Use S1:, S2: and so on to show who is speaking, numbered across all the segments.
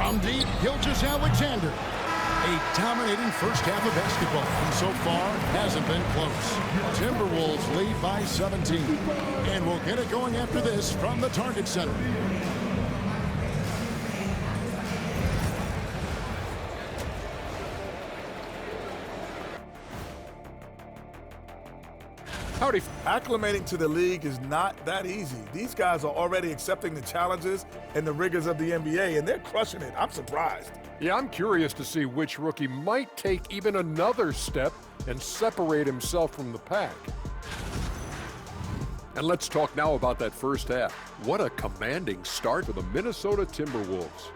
S1: From deep, Gilgeous-Alexander. A dominating first half of basketball, and so far hasn't been close. Timberwolves lead by 17, and we'll get it going after this from the Target Center.
S2: Howdy.
S3: Acclimating to the league is not that easy. These guys are already accepting the challenges and the rigors of the NBA, and they're crushing it. I'm surprised.
S2: Yeah, I'm curious to see which rookie might take even another step and separate himself from the pack. And let's talk now about that first half. What a commanding start for the Minnesota Timberwolves.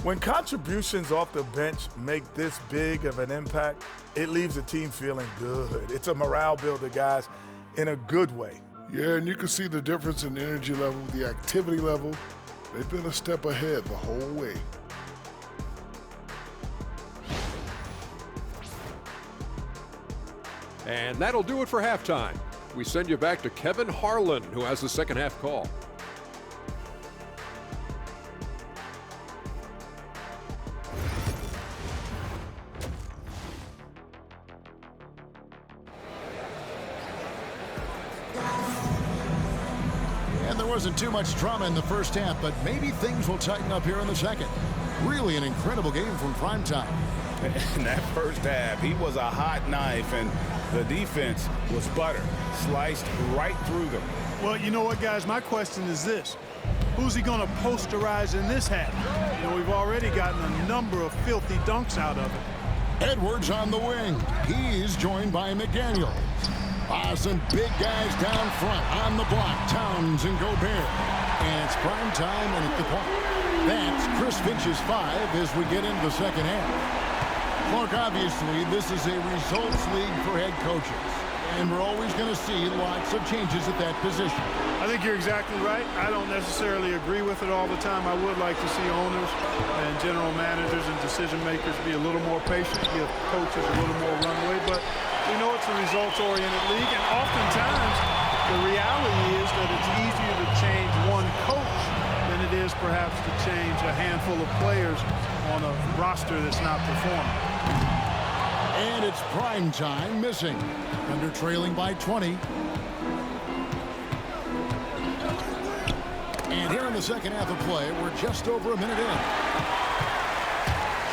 S3: When contributions off the bench make this big of an impact, it leaves the team feeling good. It's a morale builder, guys, in a good way.
S4: Yeah, and you can see the difference in energy level, the activity level. They've been a step ahead the whole way.
S2: And that'll do it for halftime. We send you back to Kevin Harlan, who has the second half call.
S1: And there wasn't too much drama in the first half, but maybe things will tighten up here in the second. Really an incredible game from primetime.
S5: In that first half, he was a hot knife, and the defense was butter, sliced right through them.
S6: Well, you know what, guys? My question is this. Who's he going to posterize in this half? You know, we've already gotten a number of filthy dunks out of it.
S1: Edwards on the wing. He's joined by McDaniel. Some big guys down front on the block. Towns and Gobert. And it's prime time and at the point. That's Chris Finch's 5 as we get into the second half. Clark, obviously, this is a results league for head coaches, and we're always going to see lots of changes at that position.
S6: I think you're exactly right. I don't necessarily agree with it all the time. I would like to see owners and general managers and decision makers be a little more patient, give coaches a little more runway, but we know it's a results-oriented league, and oftentimes the reality is that it's easier to change one coach than it is perhaps to change a handful of players on a roster that's not performing.
S1: And it's prime time missing. Under trailing by 20. And here in the second half of play, we're just over a minute in.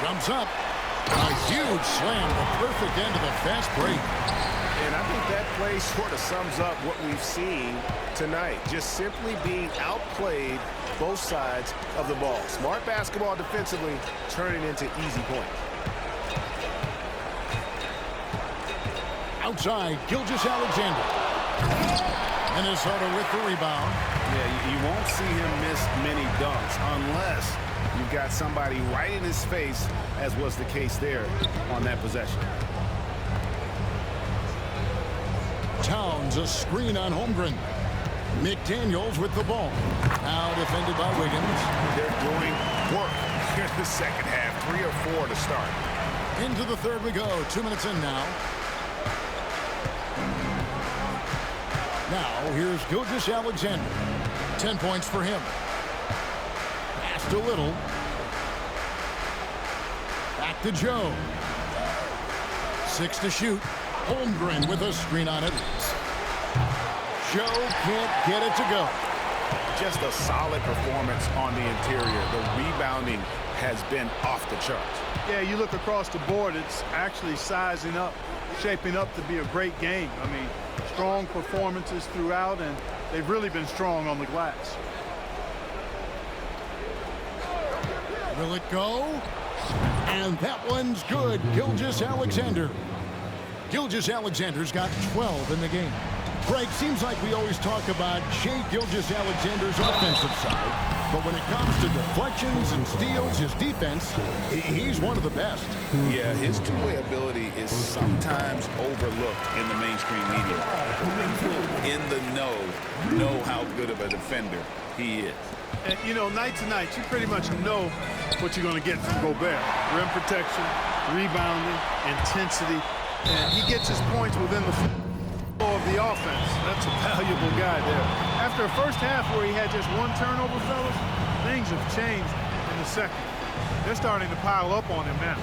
S1: Jumps up. A huge slam, the perfect end of a fast break.
S5: And I think that play sort of sums up what we've seen tonight. Just simply being outplayed both sides of the ball. Smart basketball defensively, turning into easy points.
S1: Outside, Gilgeous-Alexander. Minnesota with the rebound.
S5: Yeah, you won't see him miss many dunks unless you've got somebody right in his face, as was the case there on that possession.
S1: Towns, a screen on Holmgren. McDaniels with the ball. Now defended by Wiggins.
S5: They're doing work here in the second half. 3 or 4 to start.
S1: Into the third we go. 2 minutes in now. Now here's Gilgeous-Alexander. 10 points for him. Passed a little. Back to Joe. 6 to shoot. Holmgren with a screen on it. Joe can't get it to go.
S5: Just a solid performance on the interior. The rebounding has been off the charts.
S6: Yeah, you look across the board, it's actually sizing up, shaping up to be a great game. I mean, strong performances throughout, and they've really been strong on the glass.
S1: Will it go? And that one's good. Gilgeous-Alexander. Gilgeous-Alexander's got 12 in the game. Greg, seems like we always talk about Shai Gilgeous-Alexander's offensive side, but when it comes to deflections and steals, his defense, he's one of the best.
S5: Yeah, his two-way ability is sometimes overlooked in the mainstream media. In the know how good of a defender he is.
S6: And, you know, night to night, you pretty much know what you're going to get from Gobert. Rim protection, rebounding, intensity, and he gets his points within the flow of the offense. That's a valuable guy there. After a first half where he had just 1 turnover, fellas, things have changed in the second. They're starting to pile up on him now.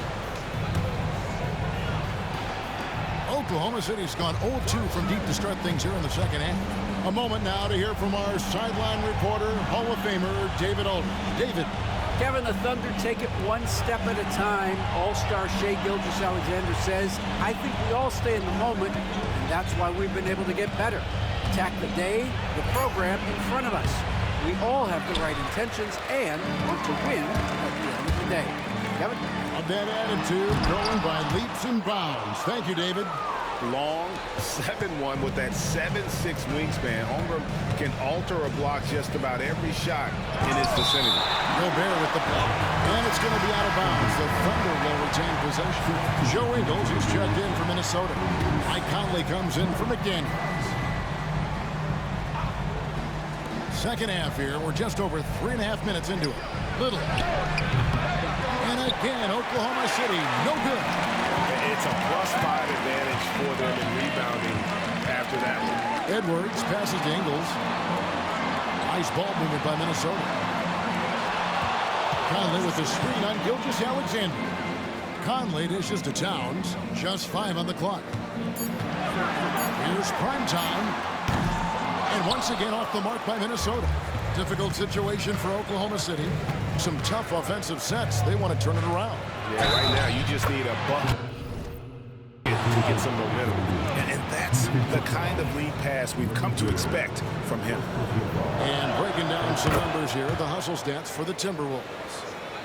S1: Oklahoma City's gone 0-2 from deep to start things here in the second half. A moment now to hear from our sideline reporter, Hall of Famer David Aldridge. David.
S7: Kevin, the Thunder take it one step at a time. All-star Shai Gilgeous-Alexander says, I think we all stay in the moment, and that's why we've been able to get better. Attack the day, the program in front of us. We all have the right intentions and want to win at the end of the day. Kevin?
S1: Of that attitude, growing by leaps and bounds. Thank you, David.
S5: Long 7-1 with that 7'6" wingspan. Holmgren can alter or block just about every shot in his vicinity.
S1: Gobert with the block. And it's going to be out of bounds. The Thunder will retain possession. Joe Ingles, who's checked in for Minnesota. Mike Conley comes in for McDaniels. Second half here. We're just over 3.5 minutes into it. Little. And again, Oklahoma City, no good.
S5: It's a +5 advantage for them in rebounding after that one.
S1: Edwards passes to Ingles. Nice ball movement by Minnesota. Conley with the screen on Gilgeous-Alexander. Conley dishes to Towns. Just 5 on the clock. Here's prime time. And once again off the mark by Minnesota. Difficult situation for Oklahoma City. Some tough offensive sets. They want to turn it around.
S5: Yeah, right now you just need a bucket to get some momentum. And that's the kind of lead pass we've come to expect from him.
S1: And breaking down some numbers here, the hustle stats for the Timberwolves.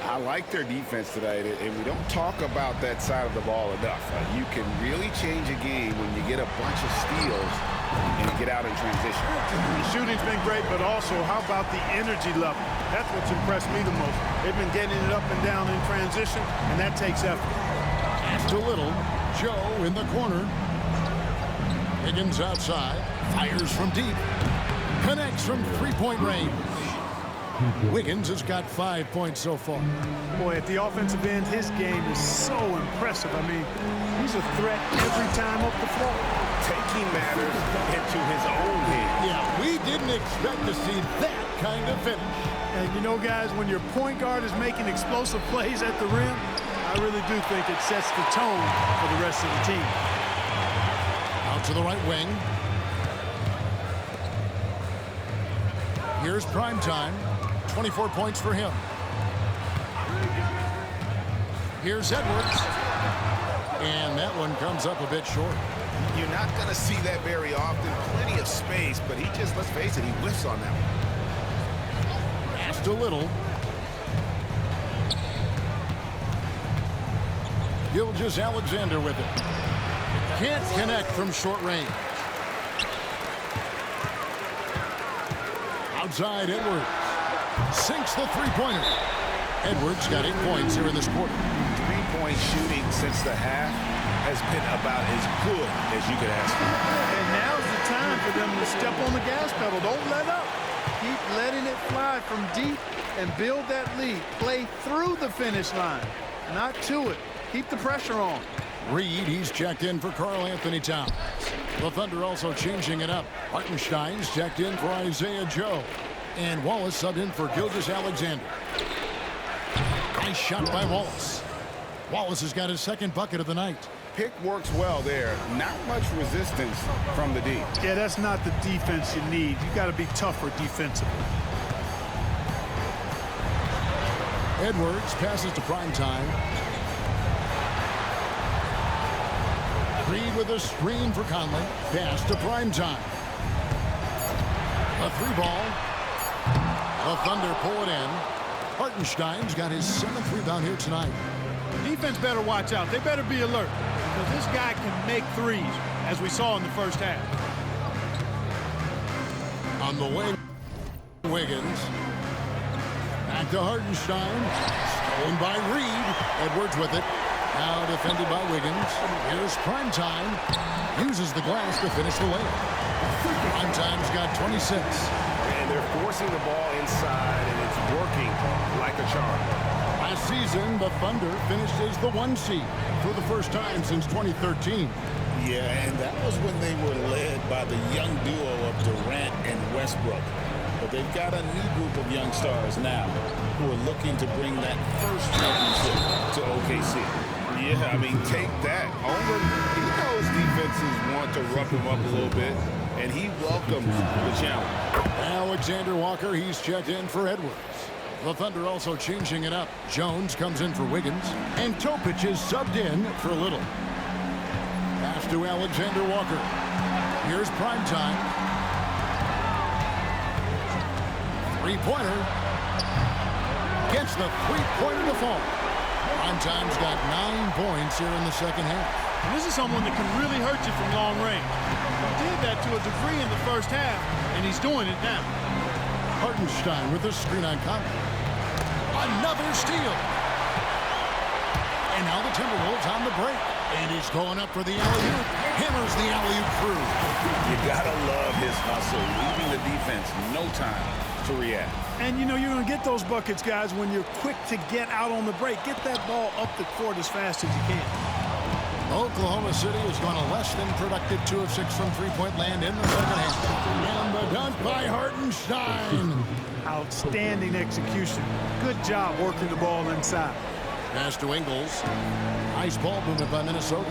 S5: I like their defense tonight, and we don't talk about that side of the ball enough. You can really change a game when you get a bunch of steals and get out in transition.
S6: The shooting's been great, but also how about the energy level? That's what's impressed me the most. They've been getting it up and down in transition, and that takes effort.
S1: Pass to Little. Joe in the corner. Higgins outside. Fires from deep. Connects from three-point range. Wiggins has got 5 points so far.
S6: Boy, at the offensive end, his game is so impressive. I mean, he's a threat every time up the floor.
S5: Taking matters into his own hands.
S1: Yeah, we didn't expect to see that kind of finish.
S6: And you know, guys, when your point guard is making explosive plays at the rim, I really do think it sets the tone for the rest of the team.
S1: Out to the right wing. Here's prime time. 24 points for him. Here's Edwards. And that one comes up a bit short.
S5: You're not going to see that very often. Plenty of space, but he just, let's face it, he whiffs on that one.
S1: Pass to Little. Gilgeous-Alexander with it. Can't connect from short range. Outside Edwards. Sinks the three-pointer. Edwards got 8 points here in this quarter.
S5: Three-point shooting since the half has been about as good as you could ask for.
S6: And now's the time for them to step on the gas pedal. Don't let up. Keep letting it fly from deep and build that lead. Play through the finish line, not to it. Keep the pressure on.
S1: Reed, he's checked in for Karl Anthony Towns. The Thunder also changing it up. Hartenstein's checked in for Isaiah Joe. And Wallace subbed in for Gilgeous-Alexander. Nice shot by Wallace. Wallace has got his second bucket of the night.
S5: Pick works well there. Not much resistance from the D.
S6: Yeah, that's not the defense you need. You got to be tougher defensively.
S1: Edwards passes to prime time. Reed with a screen for Conley. Pass to prime time. A 3-ball. The Thunder pull it in. Hartenstein's got his 7th rebound here tonight.
S6: Defense better watch out. They better be alert because this guy can make threes, as we saw in the first half.
S1: On the wing, Wiggins. Back to Hartenstein. Stolen by Reed. Edwards with it. Now defended by Wiggins. Here's Primetime. Uses the glass to finish the layup. Primetime's got 26.
S5: And they're forcing the ball inside, and it's working like a charm.
S1: Last season, the Thunder finished as the 1 seed for the first time since 2013.
S8: Yeah, and that was when they were led by the young duo of Durant and Westbrook. But they've got a new group of young stars now who are looking to bring that first championship to OKC.
S5: Yeah, I mean, take that. Holmgren, he knows defenses want to rough him up a little bit, and he welcomes the challenge.
S1: Alexander Walker, he's checked in for Edwards. The Thunder also changing it up. Jones comes in for Wiggins, and Topic is subbed in for Little. Pass to Alexander Walker. Here's prime time. Three-pointer. Gets the three-pointer to fall. Prime time's got 9 points here in the second half.
S6: And this is someone that can really hurt you from long range. He did that to a degree in the first half, and he's doing it now.
S1: Hartenstein with the screen on Conley. Another steal. And now the Timberwolves on the break. And he's going up for the alley-oop. Hammers the alley-oop through.
S8: You gotta love his hustle, leaving the defense no time to react.
S6: And, you know, you're going to get those buckets, guys, when you're quick to get out on the break. Get that ball up the court as fast as you can.
S1: Oklahoma City has gone a less than productive 2 of 6 from three-point land in the second half. And the dunk by Hartenstein.
S6: Outstanding execution. Good job working the ball inside.
S1: Pass to Ingles. Nice ball movement by Minnesota.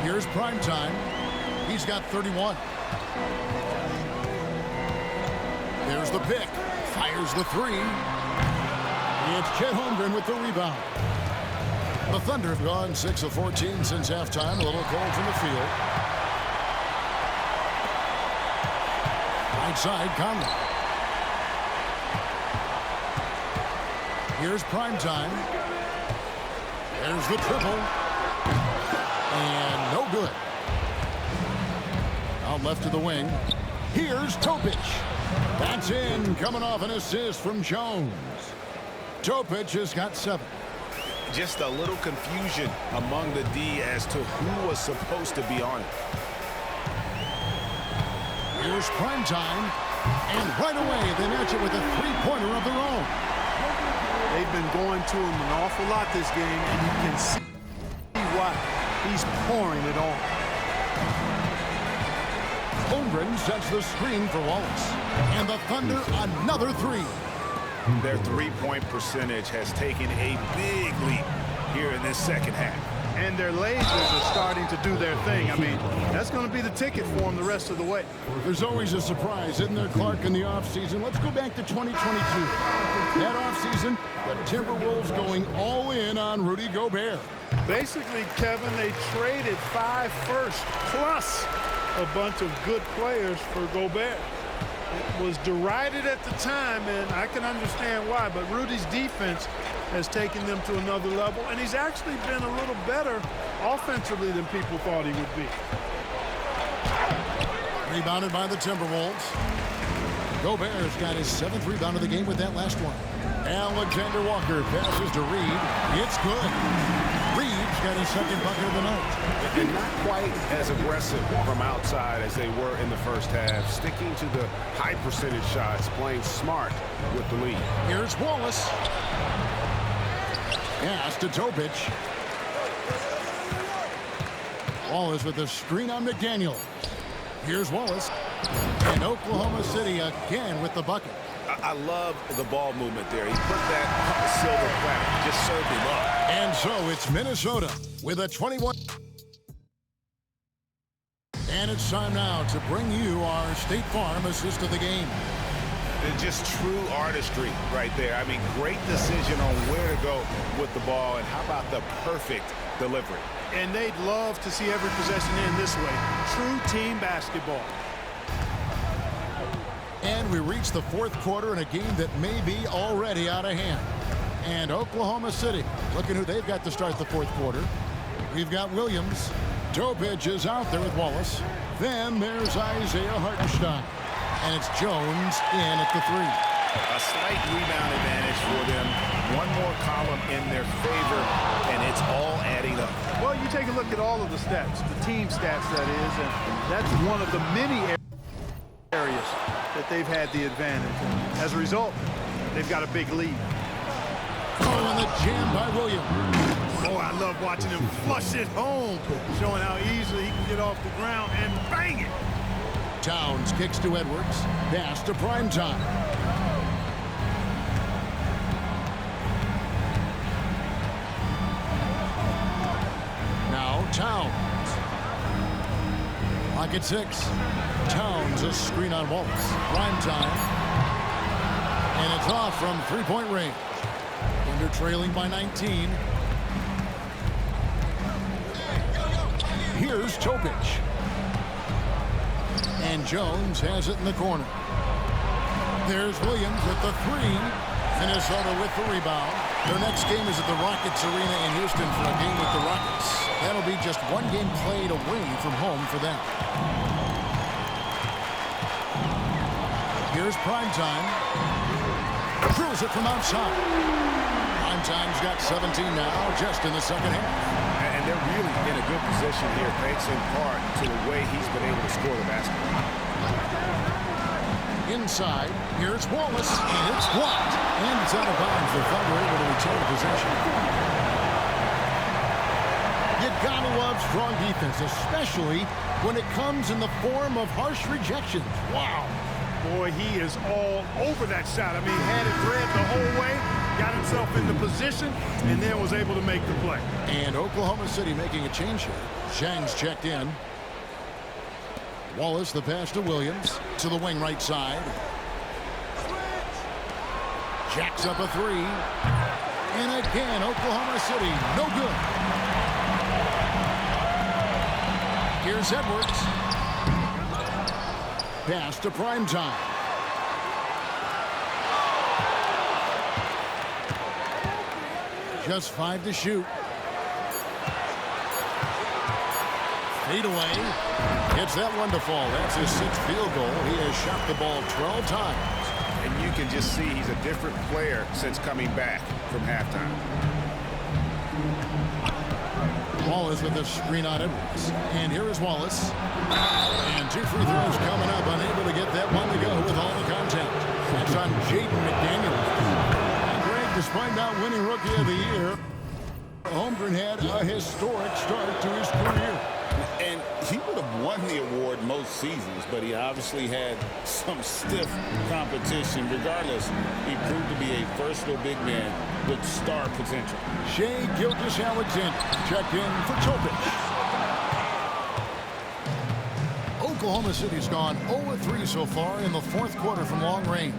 S1: Here's prime time. He's got 31. There's the pick. Fires the three. It's Chet Holmgren with the rebound. The Thunder have gone 6 of 14 since halftime. A little cold from the field. Right side, Conley. Here's prime time. There's the triple. And no good. Out left to the wing. Here's Topic. That's in, coming off an assist from Jones. Topic has got 7.
S5: Just a little confusion among the D as to who was supposed to be on it.
S1: Here's prime time. And right away, they match it with a three-pointer of their own.
S6: They've been going to him an awful lot this game, and you can see why. He's pouring it on.
S1: Holmgren sets the screen for Wallace. And the Thunder, another three.
S5: Their three-point percentage has taken a big leap here in this second half.
S6: And their lasers are starting to do their thing. I mean, that's going to be the ticket for them the rest of the way.
S1: There's always a surprise, isn't there, Clark, in the offseason? Let's go back to 2022. That offseason, the Timberwolves going all in on Rudy Gobert.
S6: Basically, Kevin, they traded 5 firsts plus a bunch of good players for Gobert. It was derided at the time, and I can understand why, but Rudy's defense has taken them to another level, and he's actually been a little better offensively than people thought he would be.
S1: Rebounded by the Timberwolves. Gobert's got his 7th rebound of the game with that last one. Alexander Walker passes to Reed. It's good. Reed's got his 2nd bucket of the night.
S5: And not quite as aggressive from outside as they were in the first half, sticking to the high percentage shots, playing smart with the lead.
S1: Here's Wallace. Pass to Topic. Wallace with the screen on McDaniel. Here's Wallace. And Oklahoma City again with the bucket.
S5: I love the ball movement there. He put that on the silver platter, just served him up.
S1: And so it's Minnesota with a 21. And it's time now to bring you our State Farm assist of the game.
S5: Just true artistry right there. I mean, great decision on where to go with the ball, and how about the perfect delivery.
S6: And they'd love to see every possession end this way. True team basketball.
S1: And we reach the 4th quarter in a game that may be already out of hand. And Oklahoma City, looking who they've got to start the 4th quarter. We've got Williams. Topic is out there with Wallace. Then there's Isaiah Hartenstein. And it's Jones in at the 3.
S5: A slight rebound advantage for them. One more column in their favor, and it's all adding up.
S6: Well, you take a look at all of the stats, the team stats, that is, and that's one of the many areas that they've had the advantage. And as a result, they've got a big lead.
S1: Oh, and the jam by Williams.
S6: Oh, I love watching him flush it home, showing how easily he can get off the ground and bang it.
S1: Towns kicks to Edwards. Pass to Primetime. Now Towns. Pocket 6. Towns a screen on Wallace. Primetime. And it's off from three-point range. Thunder trailing by 19. Here's Topic. And Jones has it in the corner. There's Williams with the three. Minnesota with the rebound. Their next game is at the Rockets Arena in Houston for a game with the Rockets. That'll be just one game played away from home for them. Here's Primetime. Drills it from outside. Primetime's got 17 now, just in the second half.
S5: And they're really in a good position here, thanks in part to the way he's been able to score the basketball.
S1: Inside, here's Wallace, and it's blocked. And it's out of bounds. The Thunder able to retain possession. You gotta love strong defense, especially when it comes in the form of harsh rejections. Wow.
S6: Boy, he is all over that shot. I mean, had it read the whole way, got himself into position, and then was able to make the play.
S1: And Oklahoma City making a change here. Zhang's checked in. Wallace, the pass to Williams, to the wing right side. Jacks up a three. And again, Oklahoma City, no good. Here's Edwards. Pass to Primetime. Just 5 to shoot. Fade away. Hits that one to fall. That's his 6th field goal. He has shot the ball 12 times.
S5: And you can just see he's a different player since coming back from halftime.
S1: Wallace with a screen on Edwards. And here is Wallace. And 2 free throws coming up. Unable to get that one to go with all the contact. That's on Jaden McDaniel. And Greg, despite not winning Rookie of the Year, Holmgren had a historic start to his career.
S8: And he would have won the award most seasons, but he obviously had some stiff competition. Regardless, he proved to be a versatile big man with star potential.
S1: Shai Gilgeous-Alexander checked in for Topic. Oklahoma City's gone 0-3 so far in the 4th quarter from long range.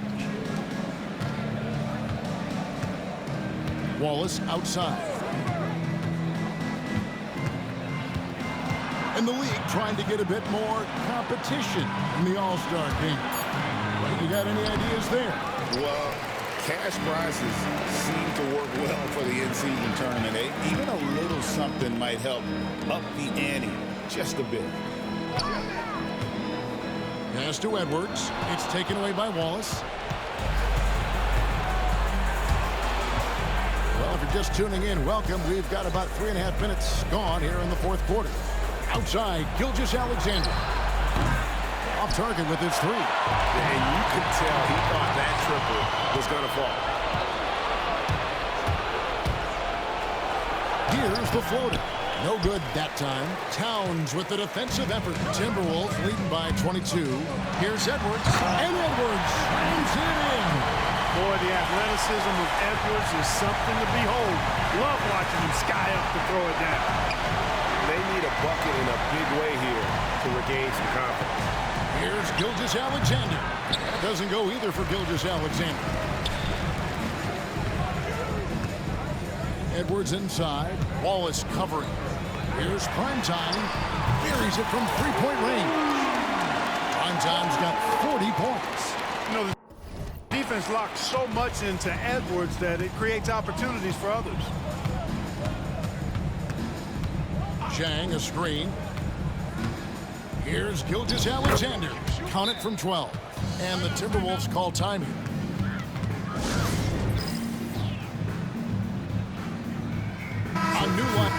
S1: Wallace outside. And the league trying to get a bit more competition in the All-Star game. You got any ideas there?
S8: Well, cash prizes seem to work well for the in-season tournament. Even a little something might help up the ante just a bit.
S1: Pass to Edwards. It's taken away by Wallace. Well, if you're just tuning in, welcome. We've got about 3.5 minutes gone here in the 4th quarter. Outside, Gilgeous-Alexander. Off target with his 3.
S5: And you could tell he thought that triple was going to fall.
S1: Here's the floater. No good that time. Towns with the defensive effort. Timberwolves leading by 22. Here's Edwards. And Edwards slams it in.
S6: Boy, the athleticism of Edwards is something to behold. Love watching him sky up to throw it down.
S5: They need a bucket in a big way here to regain some confidence.
S1: Here's Gilgeous-Alexander. That doesn't go either for Gilgeous-Alexander. Edwards inside. Wallace covering. Here's Primetime. Carries it from 3-point range. Primetime's got 40 points.
S6: You know, the defense locks so much into Edwards that it creates opportunities for others.
S1: Zhang a screen. Here's Gilgeous-Alexander. Count it from 12. And the Timberwolves call time here. A new one.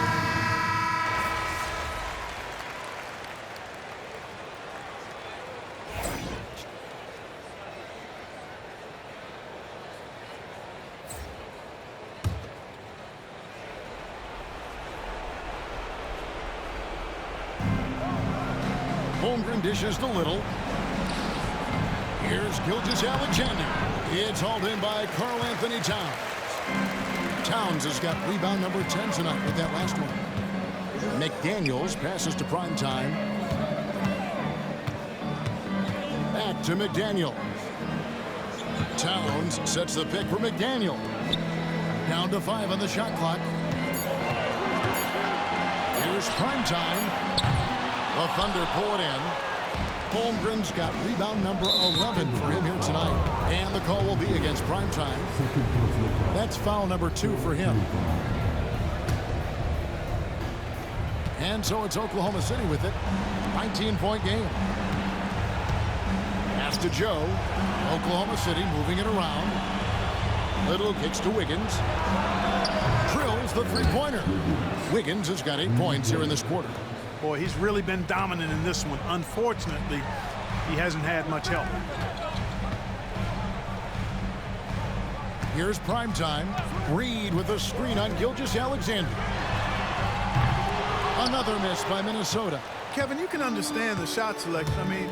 S1: Holmgren dishes to Little. Here's Gilgeous-Alexander. It's hauled in by Karl Anthony Towns. Towns has got rebound number 10 tonight with that last one. McDaniels passes to Primetime. Back to McDaniel. Towns sets the pick for McDaniel. Down to 5 on the shot clock. Here's Primetime. The Thunder pull it in. Holmgren's got rebound number 11 for him here tonight. And the call will be against Primetime. That's foul number 2 for him. And so it's Oklahoma City with it. 19-point game. Pass to Joe. Oklahoma City moving it around. Little kicks to Wiggins. Drills the three-pointer. Wiggins has got 8 points here in this quarter.
S6: Boy, he's really been dominant in this one. Unfortunately, he hasn't had much help.
S1: Here's Primetime. Reed with a screen on Gilgeous-Alexander. Another miss by Minnesota.
S6: Kevin, you can understand the shot selection. I mean,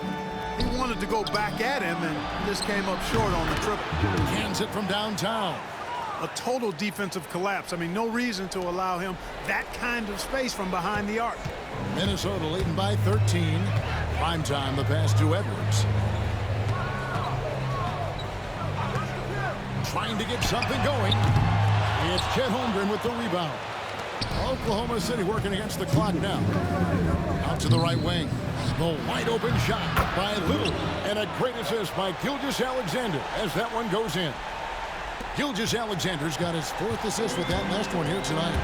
S6: he wanted to go back at him and just came up short on the triple.
S1: Cans it from downtown.
S6: A total defensive collapse. I mean, no reason to allow him that kind of space from behind the arc.
S1: Minnesota leading by 13. Primetime, the pass to Edwards. Trying to get something going. It's Chet Holmgren with the rebound. Oklahoma City working against the clock now. Out to the right wing. The wide open shot by Little. And a great assist by Gilgeous-Alexander as that one goes in. Gilgeous-Alexander's got his 4th assist with that last one here tonight.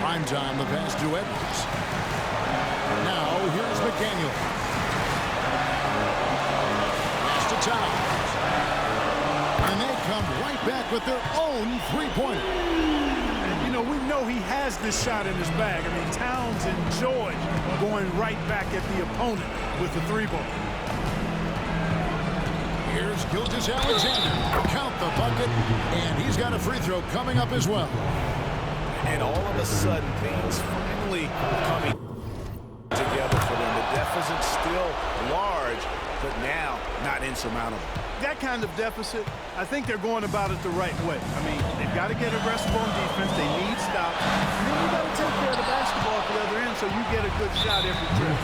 S1: Primetime, the pass to Edwards. Now here's McDaniel. Pass to Towns. And they come right back with their own three-pointer.
S6: You know, we know he has this shot in his bag. I mean, Towns enjoys going right back at the opponent with the three-ball.
S1: Here's Gilgeous-Alexander. Count the bucket, and he's got a free throw coming up as well.
S5: And all of a sudden, things finally coming together for them. The deficit's still large, but now not insurmountable.
S6: That kind of deficit, I think they're going about it the right way. I mean, they've got to get aggressive on defense. They need stops. And then you got to take care of the basketball at the other end so you get a good shot every trip.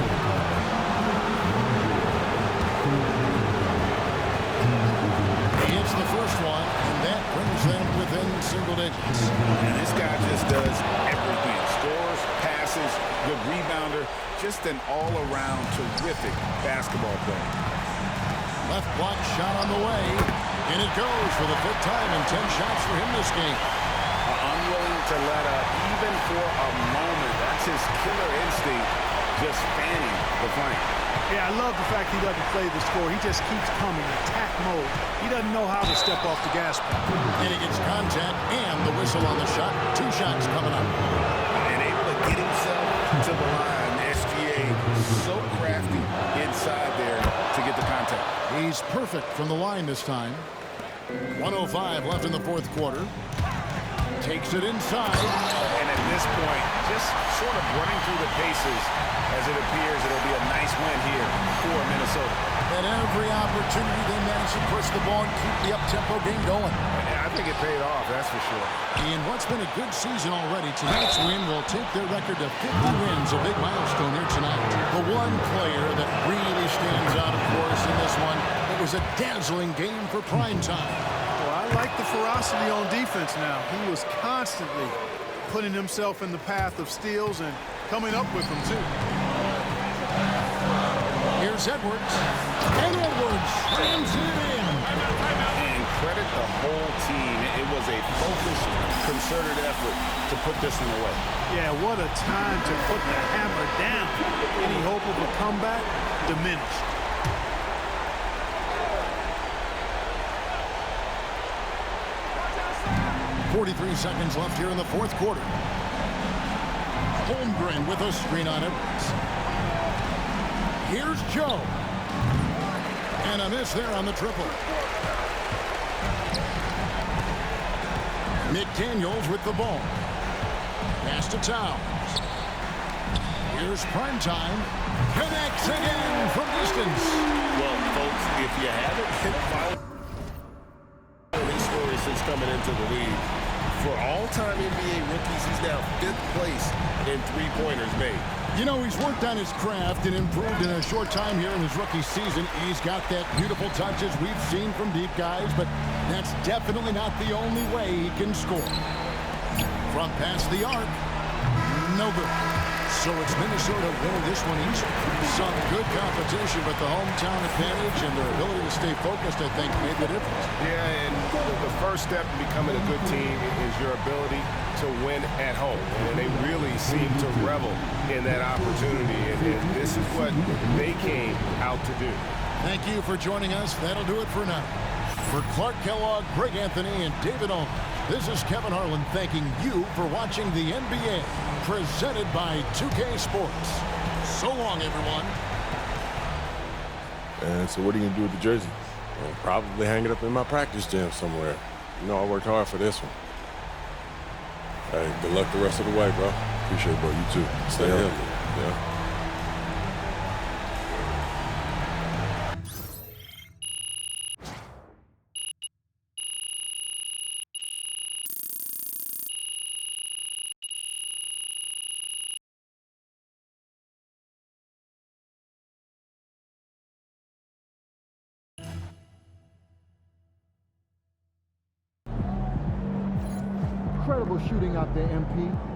S1: It's the first one, and that brings them within single digits.
S8: And this guy just does everything. Scores, passes, good rebounder, just an all-around terrific basketball player.
S1: Left block shot on the way, and it goes for the 5th time and 10 shots for him this game.
S8: Unwilling to let up even for a moment. That's his killer instinct, just fanning the flame.
S6: Yeah, I love the fact he doesn't play the score. He just keeps coming, attack mode. He doesn't know how to step off the gas pedal.
S1: And he gets contact and the whistle on the shot. 2 shots coming up.
S8: And able to get himself to the line. SGA so crafty inside there to get the contact.
S1: He's perfect from the line this time. 1:05 left in the 4th quarter. Takes it inside.
S5: And at this point, just sort of running through the paces as it appears it'll be a nice win here for Minnesota.
S1: At every opportunity, they manage to push the ball and keep the up-tempo game going.
S5: And I think it paid off, that's for sure.
S1: In what's been a good season already, tonight's win will take their record to 50 wins, a big milestone here tonight. The one player that really stands out, of course, in this one, it was a dazzling game for Primetime.
S6: Well, I like the ferocity on defense now. He was constantly putting himself in the path of steals and coming up with them, too.
S1: Here's Edwards. And Edwards slams it in.
S8: And credit the whole team. It was a focused, concerted effort to put this one away.
S6: Yeah, what a time to put the hammer down. Any hope of a comeback diminished.
S1: .43 seconds left here in the 4th quarter. Holmgren with a screen on Edwards. Here's Joe. And a miss there on the triple. McDaniels with the ball. Pass to Towns. Here's Primetime. Connects again from distance.
S5: Well, folks, if you haven't followed his story since coming into the league, for all-time NBA rookies, he's now 5th place in three-pointers made.
S1: You know, he's worked on his craft and improved in a short time here in his rookie season. He's got that beautiful touch as we've seen from deep guys, but that's definitely not the only way he can score. From past the arc, no good. So it's Minnesota winning this one easy. Some good competition, but the hometown advantage and their ability to stay focused, I think, made the difference.
S5: Yeah, and the first step in becoming a good team is your ability to win at home. And they really seem to revel in that opportunity, and this is what they came out to do.
S1: Thank you for joining us. That'll do it for now. For Clark Kellogg, Greg Anthony, and David Owen, this is Kevin Harlan thanking you for watching the NBA, presented by 2K Sports. So long, everyone.
S9: And so what are you going to do with the jersey? I'll probably hang it up in my practice gym somewhere. You know, I worked hard for this one. Hey, good luck the rest of the way, bro. Appreciate it, bro. You too. Stay healthy. Yeah.
S1: Incredible shooting out there, MP.